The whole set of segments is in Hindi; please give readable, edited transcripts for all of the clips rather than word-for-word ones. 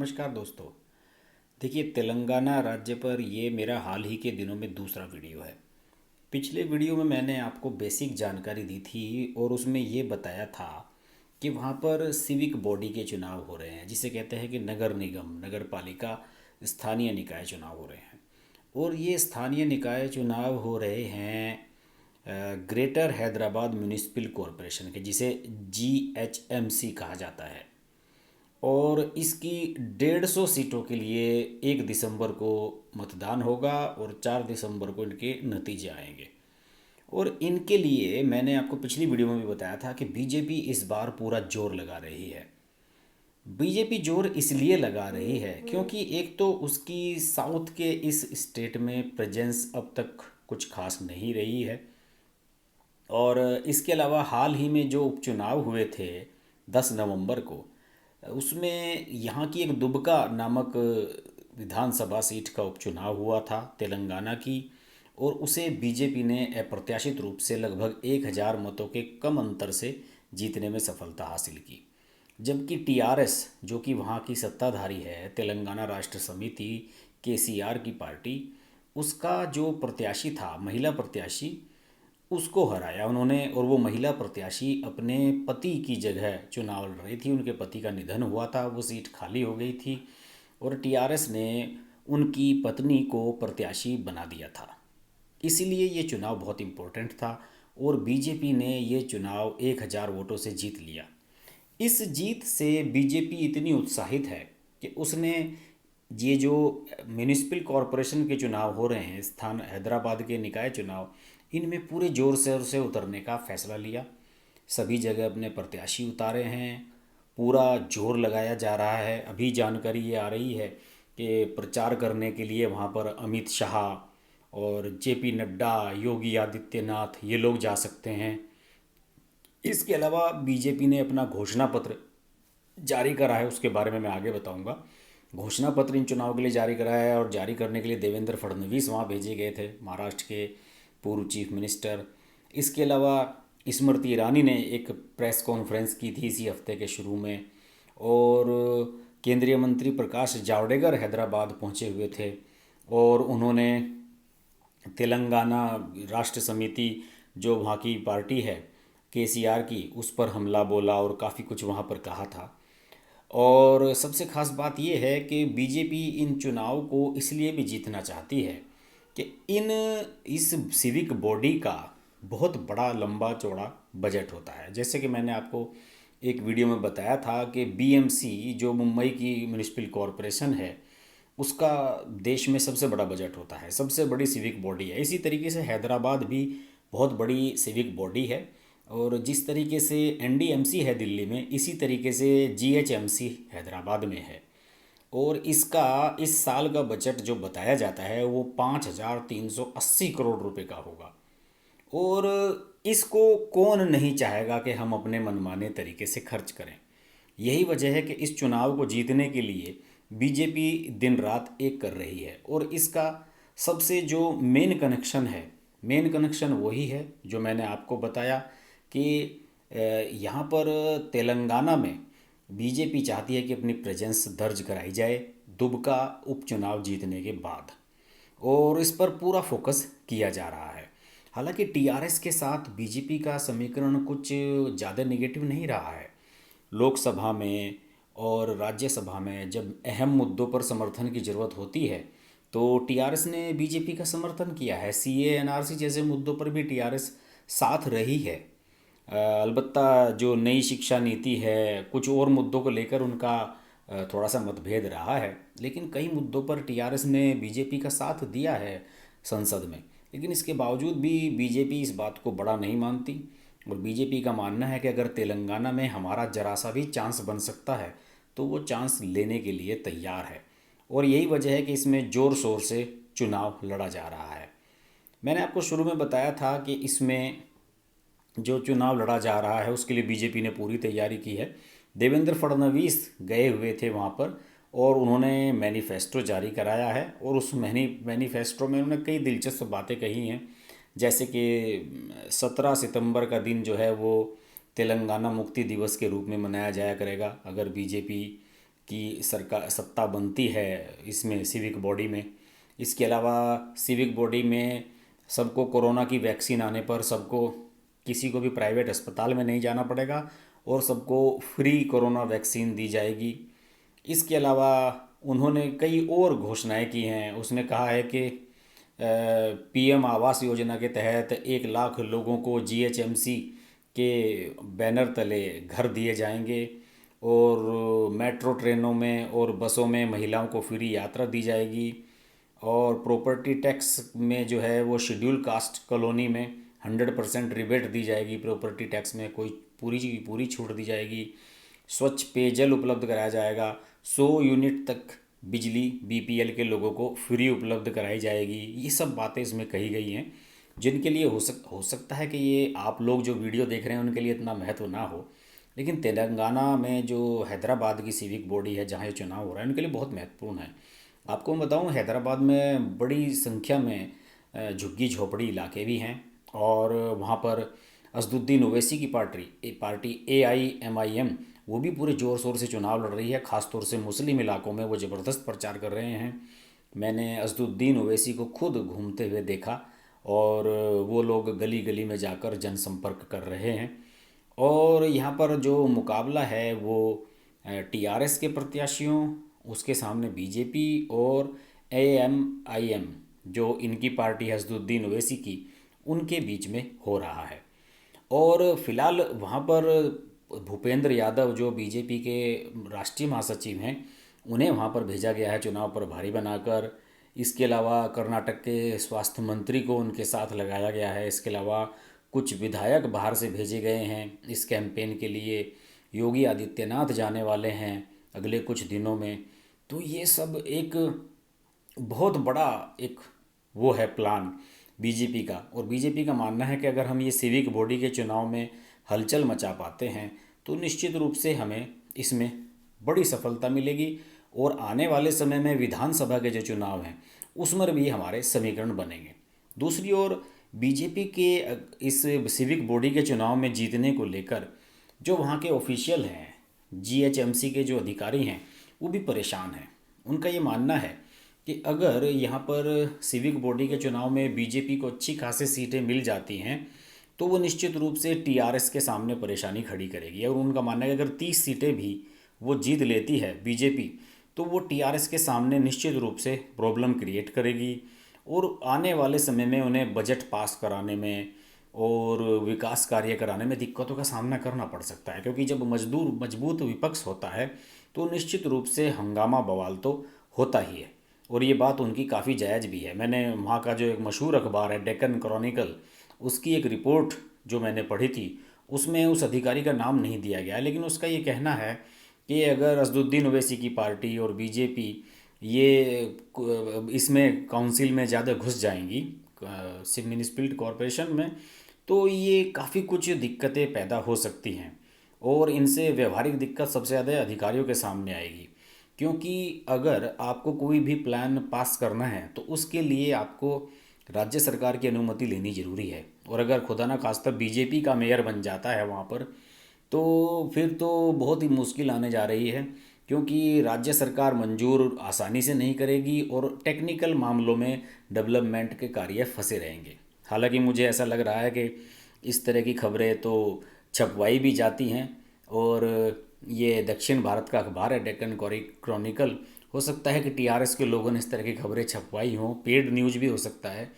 नमस्कार दोस्तों। देखिए, तेलंगाना राज्य पर ये मेरा हाल ही के दिनों में दूसरा वीडियो है। पिछले वीडियो में मैंने आपको बेसिक जानकारी दी थी और उसमें ये बताया था कि वहाँ पर सिविक बॉडी के चुनाव हो रहे हैं, जिसे कहते हैं कि नगर निगम, नगर पालिका, स्थानीय निकाय चुनाव हो रहे हैं। और ये स्थानीय निकाय चुनाव हो रहे हैं ग्रेटर हैदराबाद म्यूनिसिपल कॉरपोरेशन के, जिसे GHMC कहा जाता है। और इसकी 150 सीटों के लिए 1 दिसंबर को मतदान होगा और 4 दिसंबर को इनके नतीजे आएंगे। और इनके लिए मैंने आपको पिछली वीडियो में भी बताया था कि बीजेपी इस बार पूरा जोर लगा रही है। बीजेपी जोर इसलिए लगा रही है क्योंकि एक तो उसकी साउथ के इस स्टेट में प्रेजेंस अब तक कुछ खास नहीं रही है। और इसके अलावा हाल ही में जो उपचुनाव हुए थे 10 नवंबर को, उसमें यहाँ की एक दुबका नामक विधानसभा सीट का उपचुनाव हुआ था तेलंगाना की, और उसे बीजेपी ने अप्रत्याशित रूप से लगभग 1,000 मतों के कम अंतर से जीतने में सफलता हासिल की। जबकि टीआरएस, जो कि वहाँ की सत्ताधारी है, तेलंगाना राष्ट्र समिति, केसीआर की पार्टी, उसका जो प्रत्याशी था, महिला प्रत्याशी, उसको हराया उन्होंने। और वो महिला प्रत्याशी अपने पति की जगह चुनाव लड़ रही थी। उनके पति का निधन हुआ था, वो सीट खाली हो गई थी और टीआरएस ने उनकी पत्नी को प्रत्याशी बना दिया था। इसीलिए ये चुनाव बहुत इम्पोर्टेंट था और बीजेपी ने ये चुनाव 1,000 वोटों से जीत लिया। इस जीत से बीजेपी इतनी उत्साहित है कि उसने ये जो म्यूनिसिपल कॉरपोरेशन के चुनाव हो रहे हैं, स्थान हैदराबाद के निकाय चुनाव, इनमें पूरे जोर शोर से उतरने का फैसला लिया। सभी जगह अपने प्रत्याशी उतारे हैं, पूरा जोर लगाया जा रहा है। अभी जानकारी ये आ रही है कि प्रचार करने के लिए वहाँ पर अमित शाह और जेपी नड्डा, योगी आदित्यनाथ, ये लोग जा सकते हैं। इसके अलावा बीजेपी ने अपना घोषणा पत्र जारी करा है, उसके बारे में मैं आगे बताऊंगा। घोषणा पत्र इन चुनाव के लिए जारी करा है और जारी करने के लिए देवेंद्र फडणवीस वहाँ भेजे गए थे, महाराष्ट्र के पूर्व चीफ मिनिस्टर। इसके अलावा स्मृति ईरानी ने एक प्रेस कॉन्फ्रेंस की थी इसी हफ्ते के शुरू में, और केंद्रीय मंत्री प्रकाश जावड़ेकर हैदराबाद पहुँचे हुए थे और उन्होंने तेलंगाना राष्ट्र समिति, जो वहाँ की पार्टी है केसीआर की, उस पर हमला बोला और काफ़ी कुछ वहाँ पर कहा था। और सबसे खास बात यह है कि बीजेपी इन चुनाव को इसलिए भी जीतना चाहती है कि इस सिविक बॉडी का बहुत बड़ा लंबा चौड़ा बजट होता है। जैसे कि मैंने आपको एक वीडियो में बताया था कि बीएमसी, जो मुंबई की म्यूनिसिपल कॉरपोरेशन है, उसका देश में सबसे बड़ा बजट होता है, सबसे बड़ी सिविक बॉडी है। इसी तरीके से हैदराबाद भी बहुत बड़ी सिविक बॉडी है। और जिस तरीके से एनडीएमसी है दिल्ली में, इसी तरीके से जीएचएमसी हैदराबाद में है। और इसका इस साल का बजट जो बताया जाता है वो 5,380 करोड़ रुपए का होगा। और इसको कौन नहीं चाहेगा कि हम अपने मनमाने तरीके से खर्च करें। यही वजह है कि इस चुनाव को जीतने के लिए बीजेपी दिन रात एक कर रही है। और इसका सबसे जो मेन कनेक्शन वही है जो मैंने आपको बताया कि यहाँ पर तेलंगाना में बीजेपी चाहती है कि अपनी प्रेजेंस दर्ज कराई जाए दुबका उपचुनाव जीतने के बाद, और इस पर पूरा फोकस किया जा रहा है। हालांकि टीआरएस के साथ बीजेपी का समीकरण कुछ ज़्यादा नेगेटिव नहीं रहा है। लोकसभा में और राज्यसभा में जब अहम मुद्दों पर समर्थन की ज़रूरत होती है तो टीआरएस ने बीजेपी का समर्थन किया है। सीए एनआरसी जैसे मुद्दों पर भी टीआरएस साथ रही है। अलबत्ता जो नई शिक्षा नीति है, कुछ और मुद्दों को लेकर उनका थोड़ा सा मतभेद रहा है, लेकिन कई मुद्दों पर टीआरएस ने बीजेपी का साथ दिया है संसद में। लेकिन इसके बावजूद भी बीजेपी इस बात को बड़ा नहीं मानती और बीजेपी का मानना है कि अगर तेलंगाना में हमारा जरा सा भी चांस बन सकता है तो वो चांस लेने के लिए तैयार है। और यही वजह है कि इसमें ज़ोर शोर से चुनाव लड़ा जा रहा है। मैंने आपको शुरू में बताया था कि इसमें जो चुनाव लड़ा जा रहा है उसके लिए बीजेपी ने पूरी तैयारी की है। देवेंद्र फडणवीस गए हुए थे वहाँ पर और उन्होंने मैनिफेस्टो जारी कराया है, और उस मैनिफेस्टो में उन्होंने कई दिलचस्प बातें कही हैं। जैसे कि 17 सितंबर का दिन जो है वो तेलंगाना मुक्ति दिवस के रूप में मनाया जाया करेगा अगर बीजेपी की सरकार सत्ता बनती है इसमें सिविक बॉडी में। इसके अलावा सिविक बॉडी में सबको कोरोना की वैक्सीन आने पर सबको किसी को भी प्राइवेट अस्पताल में नहीं जाना पड़ेगा और सबको फ्री कोरोना वैक्सीन दी जाएगी। इसके अलावा उन्होंने कई और घोषणाएं की हैं। उसने कहा है कि पीएम आवास योजना के तहत 1 लाख लोगों को जीएचएमसी के बैनर तले घर दिए जाएंगे और मेट्रो ट्रेनों में और बसों में महिलाओं को फ्री यात्रा दी जाएगी और प्रॉपर्टी टैक्स में जो है वो शेड्यूल कास्ट कॉलोनी में 100% रिबेट दी जाएगी। प्रॉपर्टी टैक्स में कोई पूरी की पूरी छूट दी जाएगी। स्वच्छ पेयजल उपलब्ध कराया जाएगा। 100 यूनिट तक बिजली बीपीएल के लोगों को फ्री उपलब्ध कराई जाएगी। ये सब बातें इसमें कही गई हैं जिनके लिए हो सकता है कि ये आप लोग जो वीडियो देख रहे हैं उनके लिए इतना महत्व ना हो, लेकिन तेलंगाना में जो हैदराबाद की सिविक बॉडी है जहाँ ये चुनाव हो रहा है उनके लिए बहुत महत्वपूर्ण है। आपको मैं बताऊं, हैदराबाद में बड़ी संख्या में झुग्गी झोपड़ी इलाके भी हैं और वहाँ पर असदुद्दीन ओवैसी की पार्टी AIMIM वो भी पूरे ज़ोर शोर से चुनाव लड़ रही है। ख़ास तौर से मुस्लिम इलाकों में वो ज़बरदस्त प्रचार कर रहे हैं। मैंने असदुद्दीन ओवैसी को खुद घूमते हुए देखा और वो लोग गली गली में जाकर जनसंपर्क कर रहे हैं। और यहाँ पर जो मुकाबला है वो TRS के प्रत्याशियों, उसके सामने बीजेपी और AMIM जो इनकी पार्टी है असदुद्दीन ओवैसी की, उनके बीच में हो रहा है। और फिलहाल वहाँ पर भूपेंद्र यादव जो बीजेपी के राष्ट्रीय महासचिव हैं उन्हें वहाँ पर भेजा गया है चुनाव प्रभारी बनाकर। इसके अलावा कर्नाटक के स्वास्थ्य मंत्री को उनके साथ लगाया गया है। इसके अलावा कुछ विधायक बाहर से भेजे गए हैं इस कैंपेन के लिए। योगी आदित्यनाथ जाने वाले हैं अगले कुछ दिनों में। तो ये सब एक बहुत बड़ा एक वो है प्लान बीजेपी का। और बीजेपी का मानना है कि अगर हम ये सिविक बॉडी के चुनाव में हलचल मचा पाते हैं तो निश्चित रूप से हमें इसमें बड़ी सफलता मिलेगी और आने वाले समय में विधानसभा के जो चुनाव हैं उसमें भी हमारे समीकरण बनेंगे। दूसरी ओर बीजेपी के इस सिविक बॉडी के चुनाव में जीतने को लेकर जो वहाँ के ऑफिशियल हैं, जीएचएमसी के जो अधिकारी हैं, वो भी परेशान हैं। उनका ये मानना है कि अगर यहाँ पर सिविक बॉडी के चुनाव में बीजेपी को अच्छी खासी सीटें मिल जाती हैं तो वो निश्चित रूप से TRS के सामने परेशानी खड़ी करेगी। और उनका मानना है कि अगर 30 सीटें भी वो जीत लेती है बीजेपी तो वो TRS के सामने निश्चित रूप से प्रॉब्लम क्रिएट करेगी और आने वाले समय में उन्हें बजट पास कराने में और विकास कार्य कराने में दिक्कतों का सामना करना पड़ सकता है। क्योंकि जब मजबूत विपक्ष होता है तो निश्चित रूप से हंगामा बवाल तो होता ही है। और ये बात उनकी काफ़ी जायज़ भी है। मैंने वहाँ का जो एक मशहूर अखबार है डेक्कन क्रॉनिकल, उसकी एक रिपोर्ट जो मैंने पढ़ी थी उसमें उस अधिकारी का नाम नहीं दिया गया है, लेकिन उसका ये कहना है कि अगर असदुद्दीन ओवैसी की पार्टी और बीजेपी ये इसमें काउंसिल में ज़्यादा घुस जाएंगी म्यूनिसिपल कॉरपोरेशन में तो ये काफ़ी कुछ दिक्कतें पैदा हो सकती हैं और इनसे व्यवहारिक दिक्कत सबसे ज़्यादा अधिकारियों के सामने आएगी। क्योंकि अगर आपको कोई भी प्लान पास करना है तो उसके लिए आपको राज्य सरकार की अनुमति लेनी ज़रूरी है। और अगर खुदा ना खास्ता बीजेपी का मेयर बन जाता है वहाँ पर तो फिर तो बहुत ही मुश्किल आने जा रही है। क्योंकि राज्य सरकार मंजूर आसानी से नहीं करेगी और टेक्निकल मामलों में डेवलपमेंट के कार्य फंसे रहेंगे। हालांकि मुझे ऐसा लग रहा है कि इस तरह की खबरें तो छपवाई भी जाती हैं और ये दक्षिण भारत का अखबार है डेक्कन क्रॉनिकल, हो सकता है कि TRS के लोगों ने इस तरह की खबरें छपवाई हों। पेड न्यूज़ भी हो सकता है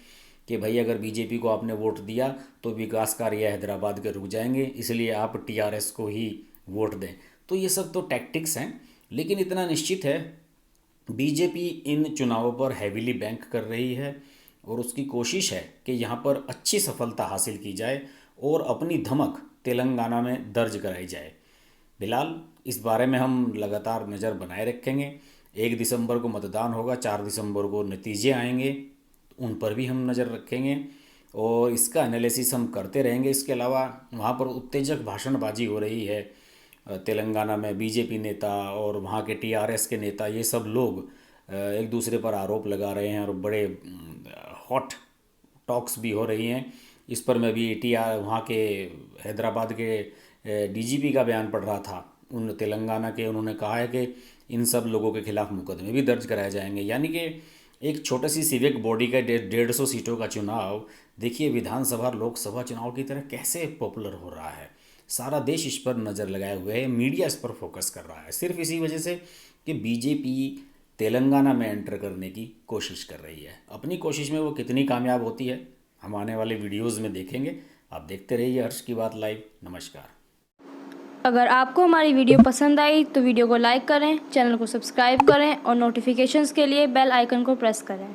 कि भाई अगर बीजेपी को आपने वोट दिया तो विकास कार्य हैदराबाद के रुक जाएंगे, इसलिए आप TRS को ही वोट दें। तो ये सब तो टैक्टिक्स हैं, लेकिन इतना निश्चित है बीजेपी इन चुनावों पर हैवीली बैंक कर रही है और उसकी कोशिश है कि यहाँ पर अच्छी सफलता हासिल की जाए और अपनी धमक तेलंगाना में दर्ज कराई जाए। फिलहाल इस बारे में हम लगातार नज़र बनाए रखेंगे। 1 दिसंबर को मतदान होगा, 4 दिसंबर को नतीजे आएंगे, उन पर भी हम नज़र रखेंगे और इसका एनालिसिस हम करते रहेंगे। इसके अलावा वहाँ पर उत्तेजक भाषणबाजी हो रही है तेलंगाना में। बीजेपी नेता और वहाँ के TRS के नेता ये सब लोग एक दूसरे पर आरोप लगा रहे हैं और बड़े हॉट टॉक्स भी हो रही हैं। इस पर मैं भी वहाँ के हैदराबाद के DGP का बयान पढ़ रहा था उन तेलंगाना के उन्होंने कहा है कि इन सब लोगों के खिलाफ मुकदमे भी दर्ज कराए जाएंगे। यानी कि एक छोटी सी सिविक बॉडी का 150 सीटों का चुनाव, देखिए विधानसभा और लोकसभा चुनाव की तरह कैसे पॉपुलर हो रहा है। सारा देश इस पर नज़र लगाए हुए है, मीडिया इस पर फोकस कर रहा है, सिर्फ इसी वजह से कि बीजेपी तेलंगाना में एंटर करने की कोशिश कर रही है। अपनी कोशिश में वो कितनी कामयाब होती है हम आने वाले वीडियोज़ में देखेंगे। आप देखते रहिए हर्ष की बात लाइव। नमस्कार। अगर आपको हमारी वीडियो पसंद आई तो वीडियो को लाइक करें, चैनल को सब्सक्राइब करें और नोटिफिकेशंस के लिए बेल आइकन को प्रेस करें।